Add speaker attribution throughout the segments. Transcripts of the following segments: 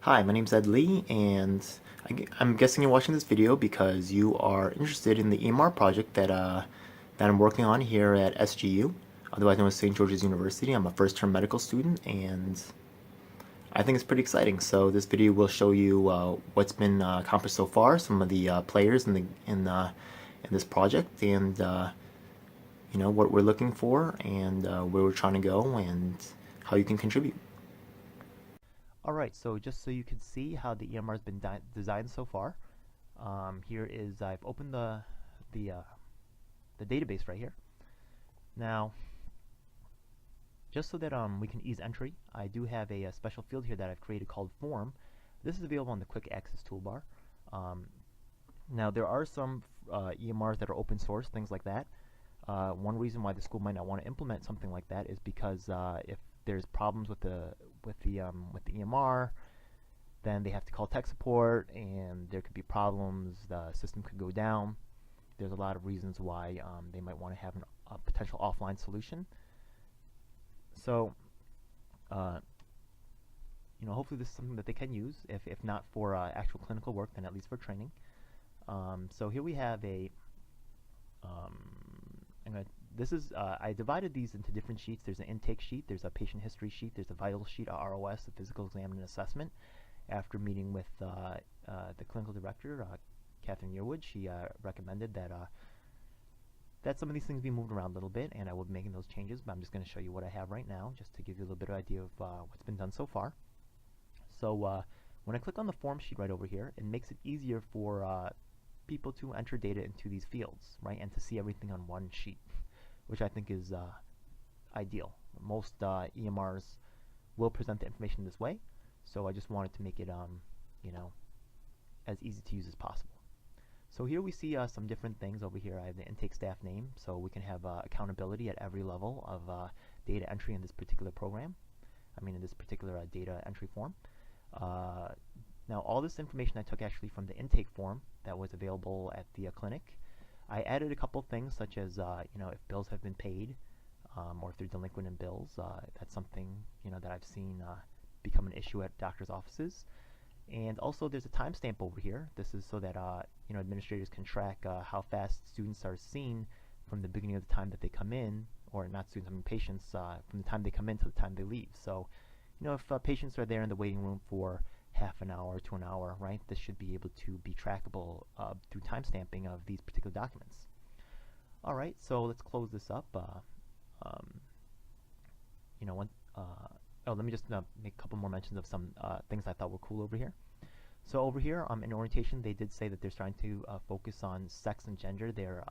Speaker 1: Hi, my name's Ed Lee, and I'm guessing you're watching this video because you are interested in the EMR project that I'm working on here at SGU, otherwise known as St. George's University. I'm a first-term medical student, and I think it's pretty exciting. So this video will show you what's been accomplished so far, some of the players in this project, and what we're looking for, and where we're trying to go, and how you can contribute. Alright, so just so you can see how the EMR has been designed so far, here is I've opened the, uh, the database right here. Now, just so that we can ease entry, I do have a special field here that I've created called Form. This is available on the Quick Access toolbar. Now, there are some EMRs that are open source, things like that. One reason why the school might not want to implement something like that is because if there's problems with the EMR, then they have to call tech support, and there could be problems. The system could go down. There's a lot of reasons why they might want to have a potential offline solution. So, hopefully this is something that they can use. If not for actual clinical work, then at least for training. So here we have a I divided these into different sheets. There's an intake sheet, there's a patient history sheet, there's a vital sheet, a ROS, a physical exam and assessment. After meeting with the clinical director, Catherine Yearwood, she recommended that some of these things be moved around a little bit, and I will be making those changes, but I'm just going to show you what I have right now, just to give you a little bit of idea of what's been done so far. So when I click on the form sheet right over here, it makes it easier for people to enter data into these fields, right, and to see everything on one sheet, which I think is ideal. Most EMRs will present the information this way, so I just wanted to make it, as easy to use as possible. So here we see some different things over here. I have the intake staff name, so we can have accountability at every level of data entry in this particular program. In this particular data entry form. Now, all this information I took actually from the intake form that was available at the clinic. I added a couple things such as, if bills have been paid, or if they're delinquent in bills. That's something, that I've seen become an issue at doctors' offices. And also there's a timestamp over here. This is so that, administrators can track how fast students are seen from the beginning of the time that they come in, or not students, patients, from the time they come in to the time they leave. So, if patients are there in the waiting room for half an hour to an hour, right, this should be able to be trackable through timestamping of these particular documents. All right, so let's close this up. Let me just make a couple more mentions of some things I thought were cool over here. So over here, in orientation, they did say that they're trying to focus on sex and gender. They're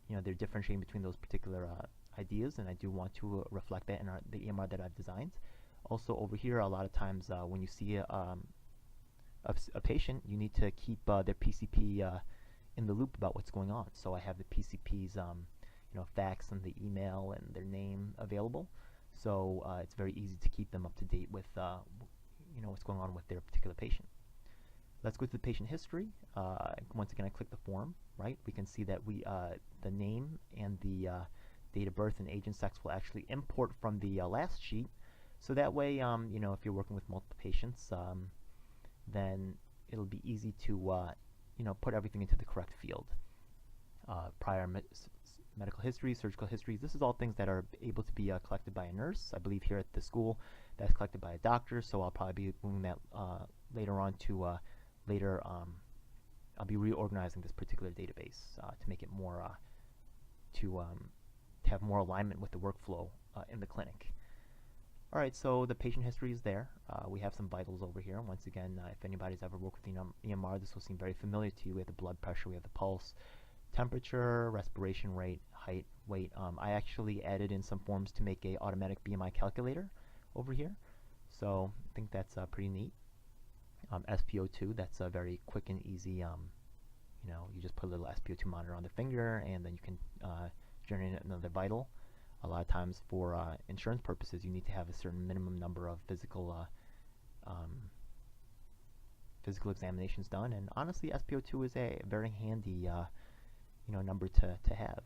Speaker 1: differentiating between those particular ideas, and I do want to reflect that in the EMR that I've designed. Also over here, a lot of times when you see a patient, you need to keep their PCP in the loop about what's going on. So I have the PCP's fax and the email and their name available. So it's very easy to keep them up to date with what's going on with their particular patient. Let's go to the patient history. Once again, I click the form, right? We can see that the name and the date of birth and age and sex will actually import from the last sheet. So that way, if you're working with multiple patients, then it'll be easy to, put everything into the correct field. Prior medical history, surgical histories, this is all things that are able to be collected by a nurse. I believe here at the school, that's collected by a doctor, so I'll probably be moving that later on to I'll be reorganizing this particular database to make it more, to have more alignment with the workflow in the clinic. Alright, so the patient history is there. We have some vitals over here. Once again, if anybody's ever worked with EMR, this will seem very familiar to you. We have the blood pressure, we have the pulse, temperature, respiration rate, height, weight. I actually added in some forms to make a automatic BMI calculator over here. So I think that's pretty neat. SpO2, that's very quick and easy. You just put a little SpO2 monitor on the finger, and then you can generate another vital. A lot of times for insurance purposes, you need to have a certain minimum number of physical examinations done, and honestly, SpO2 is a very handy number to have.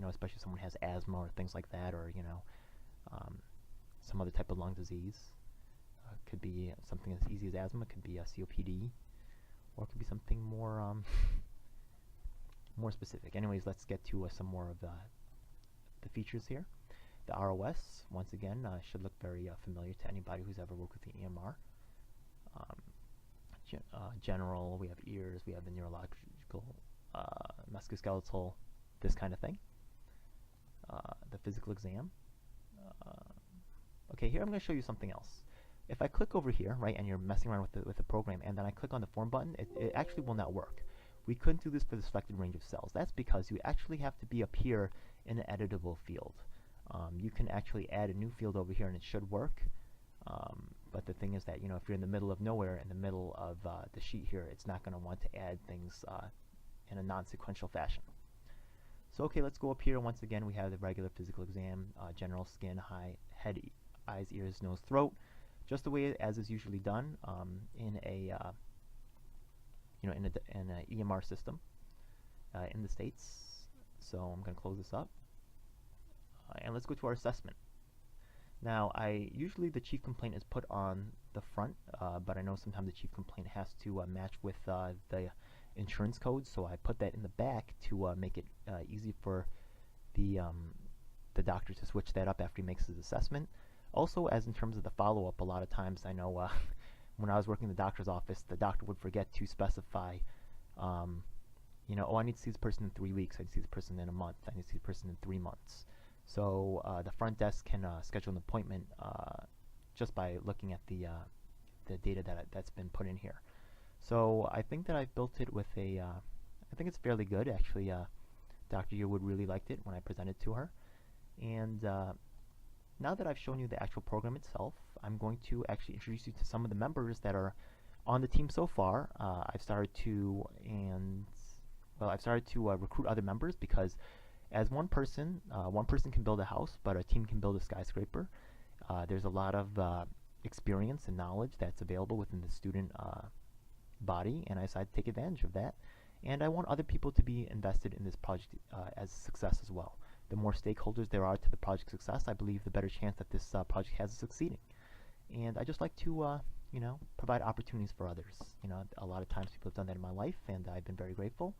Speaker 1: Especially if someone has asthma or things like that, or some other type of lung disease. could be something as easy as asthma, it could be a COPD, or it could be something more more specific. Anyways, let's get to some more of the features here. The ROS, once again, should look very familiar to anybody who's ever worked with the EMR. General, we have ears, we have the neurological, musculoskeletal, this kind of thing. The physical exam. Okay, here I'm going to show you something else. If I click over here, right, and you're messing around with the program, and then I click on the form button, it actually will not work. We couldn't do this for the selected range of cells. That's because you actually have to be up here in an editable field. You can actually add a new field over here and it should work. But the thing is that, if you're in the middle of nowhere, in the middle of the sheet here, it's not going to want to add things in a non-sequential fashion. So okay, let's go up here. Once again, we have the regular physical exam, general skin, head, eyes, ears, nose, throat, just the way as is usually done in a in an EMR system in the States. So I'm going to close this up, and let's go to our assessment. Now, usually the chief complaint is put on the front, but I know sometimes the chief complaint has to match with the insurance code, so I put that in the back to make it easy for the doctor to switch that up after he makes his assessment. Also, as in terms of the follow-up, a lot of times I know when I was working in the doctor's office, the doctor would forget to specify, oh, I need to see this person in 3 weeks, I need to see this person in a month, I need to see this person in 3 months. So the front desk can schedule an appointment just by looking at the data that's been put in here. So I think that I've built it with I think it's fairly good. Actually, Dr. Yearwood really liked it when I presented to her. And now that I've shown you the actual program itself, I'm going to actually introduce you to some of the members that are on the team so far. I've started to recruit other members because as one person can build a house, but a team can build a skyscraper. There's a lot of experience and knowledge that's available within the student body, and I decided to take advantage of that. And I want other people to be invested in this project as a success as well. The more stakeholders there are to the project success, I believe the better chance that this project has of succeeding. And I just like to, provide opportunities for others. A lot of times people have done that in my life, and I've been very grateful.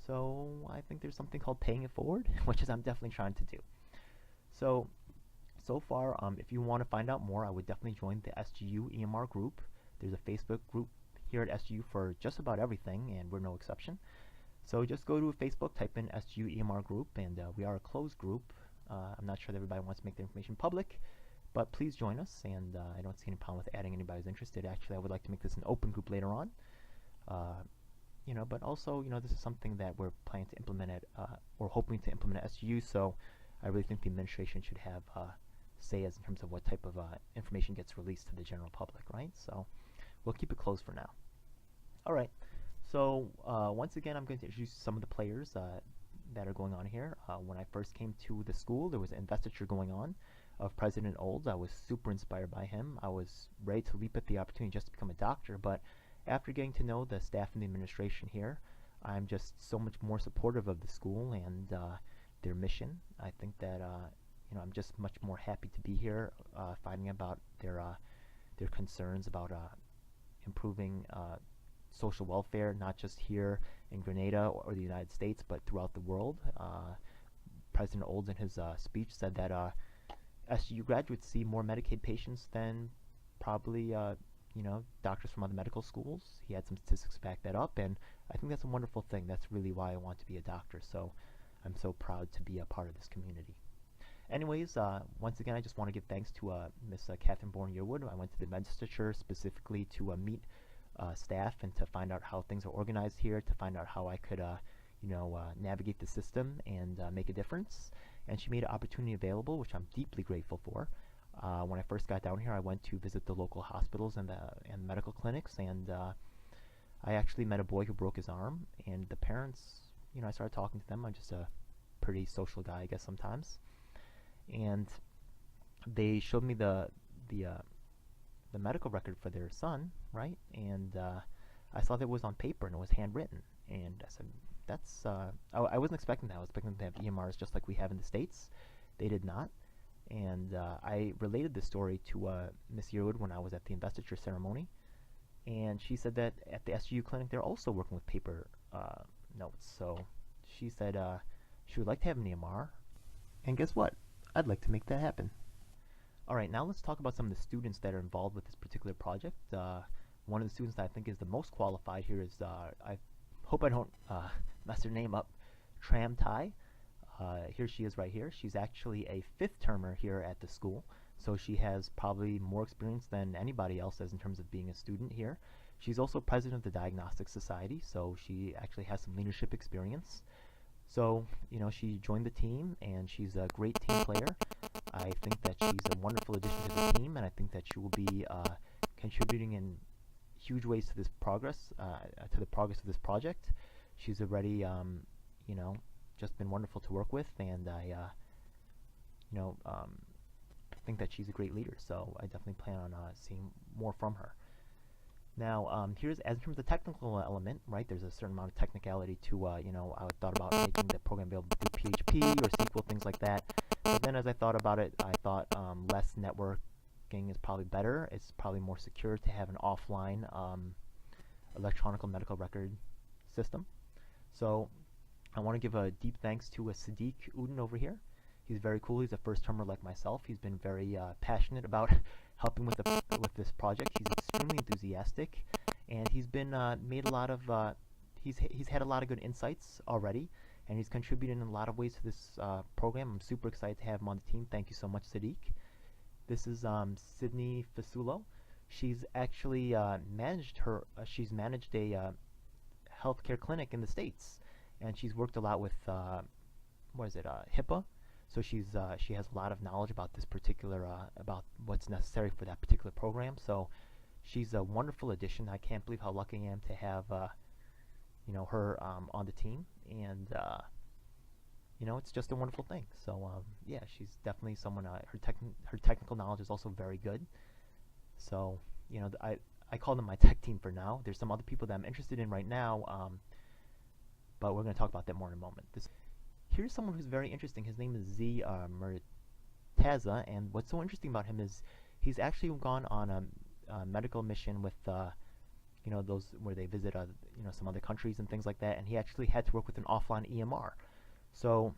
Speaker 1: So I think there's something called paying it forward, which is I'm definitely trying to do. So far, if you want to find out more, I would definitely join the SGU EMR group. There's a Facebook group here at SGU for just about everything, and we're no exception. So just go to Facebook, type in SGU EMR group, and we are a closed group. I'm not sure that everybody wants to make their information public, but please join us, and I don't see any problem with adding anybody who's interested. Actually, I would like to make this an open group later on. But also, this is something that we're planning to implement at, or hoping to implement at SGU, so I really think the administration should have say as in terms of what type of information gets released to the general public, right? So we'll keep it closed for now. All right, so once again, I'm going to introduce some of the players that are going on here. When I first came to the school, there was an investiture going on of President Olds. I was super inspired by him. I was ready to leap at the opportunity just to become a doctor, but after getting to know the staff and the administration here, I'm just so much more supportive of the school and their mission. I think that I'm just much more happy to be here, finding about their concerns about improving social welfare, not just here in Grenada or the United States, but throughout the world. President Olds in his speech said that SGU graduates see more Medicaid patients than probably doctors from other medical schools. He had some statistics to back that up, and I think that's a wonderful thing. That's really why I want to be a doctor, so I'm so proud to be a part of this community. Anyways, once again, I just want to give thanks to Miss Catherine Bourne-Yearwood. I went to the investiture specifically to meet staff and to find out how things are organized here, to find out how I could navigate the system and make a difference. And she made an opportunity available, which I'm deeply grateful for. When I first got down here, I went to visit the local hospitals and medical clinics, and I actually met a boy who broke his arm, and the parents, I started talking to them. I'm just a pretty social guy, I guess, sometimes. And they showed me the medical record for their son, right? And I saw that it was on paper and it was handwritten, and I said, that's I wasn't expecting that. I was expecting them to have EMRs just like we have in the States. They did not. And I related this story to Miss Yearwood when I was at the investiture ceremony, and she said that at the SGU clinic they're also working with paper notes. So she said she would like to have an EMR, and guess what? I'd like to make that happen. Alright, now let's talk about some of the students that are involved with this particular project. One of the students that I think is the most qualified here is, I hope I don't mess her name up, Tram Tai. Here she is right here. She's actually a fifth termer here at the school, so she has probably more experience than anybody else has in terms of being a student here. She's also president of the Diagnostic Society, so she actually has some leadership experience. So, you know, she joined the team, and she's a great team player. I think that she's a wonderful addition to the team, and I think that she will be contributing in huge ways to this progress, to the progress of this project. She's already, you know, just been wonderful to work with, and I, you know, think that she's a great leader. So I definitely plan on seeing more from her. Now, here's, as in terms of the technical element, right, there's a certain amount of technicality to, you know, I thought about making the program available through PHP or SQL, things like that. But then as I thought about it, I thought less networking is probably better. It's probably more secure to have an offline electronic medical record system. So I want to give a deep thanks to Sadiq Uden over here. He's very cool. He's a first-termer like myself. He's been very passionate about helping with this project. He's extremely enthusiastic, and he's been made a lot of he's had a lot of good insights already, and he's contributed in a lot of ways to this program. I'm super excited to have him on the team. Thank you so much, Sadiq. This is Sydney Fasulo. She's actually managed a healthcare clinic in the States, and she's worked a lot with HIPAA. So she has a lot of knowledge about this particular about what's necessary for that particular program. So she's a wonderful addition. I can't believe how lucky I am to have you know, her on the team, and you know, it's just a wonderful thing. So yeah, she's definitely someone. Her technical knowledge is also very good. So you know, I call them my tech team for now. There's some other people that I'm interested in right now, but we're going to talk about that more in a moment. Here's someone who's very interesting. His name is Z Murtaza, and what's so interesting about him is he's actually gone on a medical mission with you know, those where they visit you know, some other countries and things like that, and he actually had to work with an offline EMR. So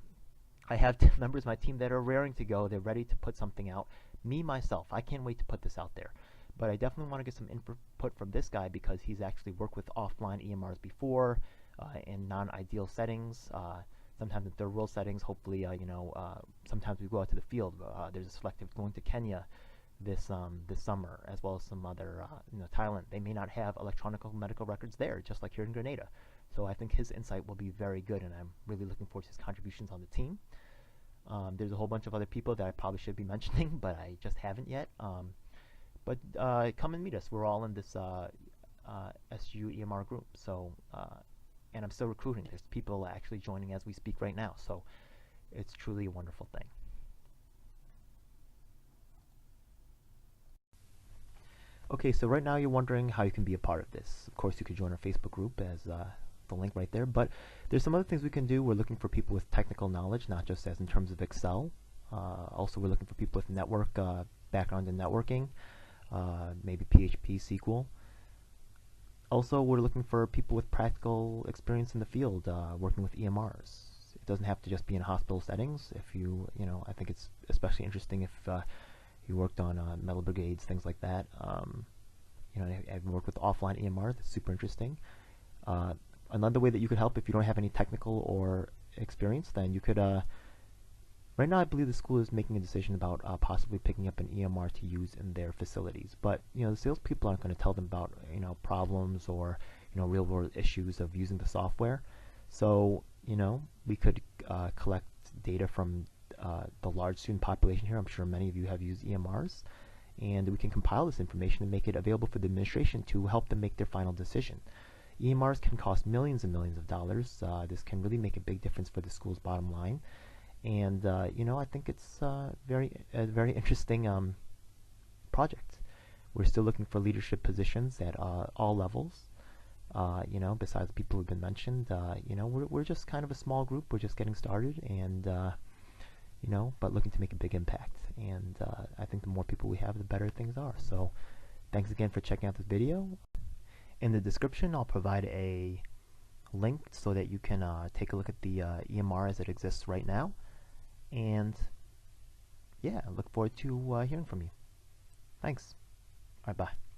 Speaker 1: I have members of my team that are raring to go. They're ready to put something out. Me, myself, I can't wait to put this out there. But I definitely want to get some input from this guy because he's actually worked with offline EMRs before in non-ideal settings. Sometimes in third world settings. Hopefully, you know, sometimes we go out to the field. There's a selective going to Kenya this summer, as well as some other, you know, Thailand. They may not have electronic medical records there, just like here in Grenada. So I think his insight will be very good, and I'm really looking forward to his contributions on the team. There's a whole bunch of other people that I probably should be mentioning, but I just haven't yet. But come and meet us. We're all in this SGU EMR group. So and I'm still recruiting. There's people actually joining as we speak right now. So it's truly a wonderful thing. Okay, so right now you're wondering how you can be a part of this. Of course, you could join our Facebook group as the link right there, but there's some other things we can do. We're looking for people with technical knowledge, not just as in terms of Excel. Also, we're looking for people with network background in networking, maybe PHP, SQL. Also, we're looking for people with practical experience in the field, working with EMRs. It doesn't have to just be in hospital settings. If you know, I think it's especially interesting if you worked on metal brigades, things like that. You know, I've worked with offline EMRs. That's super interesting. Another way that you could help if you don't have any technical or experience, then you could. Right now, I believe the school is making a decision about possibly picking up an EMR to use in their facilities. But you know, the salespeople aren't going to tell them about, you know, problems or, you know, real-world issues of using the software. So you know, we could collect data from the large student population here. I'm sure many of you have used EMRs, and we can compile this information and make it available for the administration to help them make their final decision. EMRs can cost millions and millions of dollars. This can really make a big difference for the school's bottom line. And you know, I think it's a very interesting project. We're still looking for leadership positions at all levels. You know, besides the people who've been mentioned, you know, we're just kind of a small group. We're just getting started, and you know, but looking to make a big impact. And I think the more people we have, the better things are. So thanks again for checking out this video. In the description, I'll provide a link so that you can take a look at the EMR as it exists right now. And yeah, I look forward to hearing from you. Thanks. All right, bye.